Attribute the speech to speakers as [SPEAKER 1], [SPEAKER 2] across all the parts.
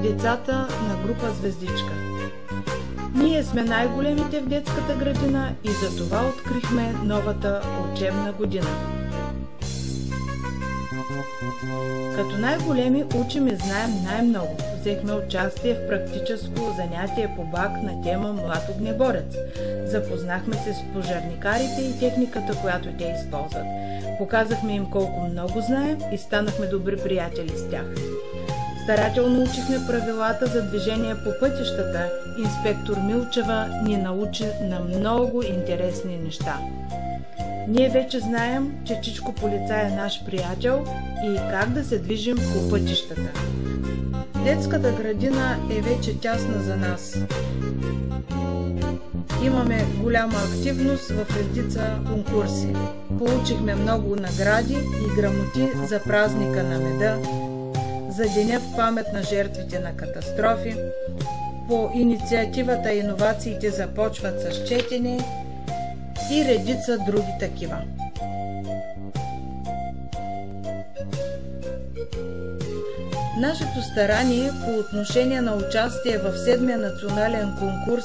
[SPEAKER 1] децата на група Звездичка. Ние сме най-големите в детската градина и за това открихме новата учебна година. Като най-големи учим и знаем най-много. Взехме участие в практическо занятие по БАК на тема Млад огнеборец. Запознахме се с пожарникарите и техниката, която те използват. Показахме им колко много знаем и станахме добри приятели с тях. Старателно учихме правилата за движение по пътищата. Инспектор Милчева ни научи на много интересни неща. Ние вече знаем, че Чичко полицай е наш приятел и как да се движим по пътищата. Детската градина е вече тясна за нас. Имаме голяма активност в редица конкурси. Получихме много награди и грамоти за празника на меда, за деня в памет на жертвите на катастрофи. По инициативата иновациите започват с четене и редица други такива. Нашето старание по отношение на участие в 7-я национален конкурс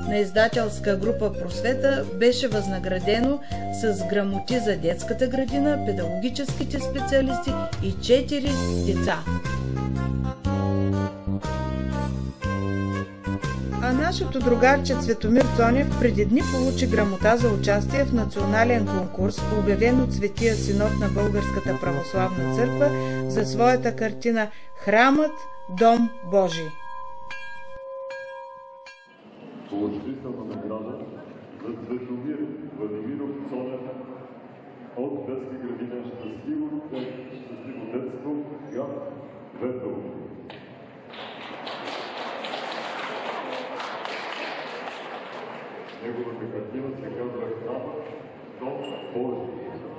[SPEAKER 1] на издателска група Просвета беше възнаградено с грамоти за детската градина, педагогическите специалисти и 4 деца. А нашето другарче Цветомир Цонев преди дни получи грамота за участие в национален конкурс, обявен от Светия Синод на Българската православна църква за своята картина «Храмът, Дом Божий».
[SPEAKER 2] Положителна награда за Цветомир Владимиров Цонев от детска градина Щастливо детство град Ветрово. Неговата картина се казва «Храмът, Дом Божий».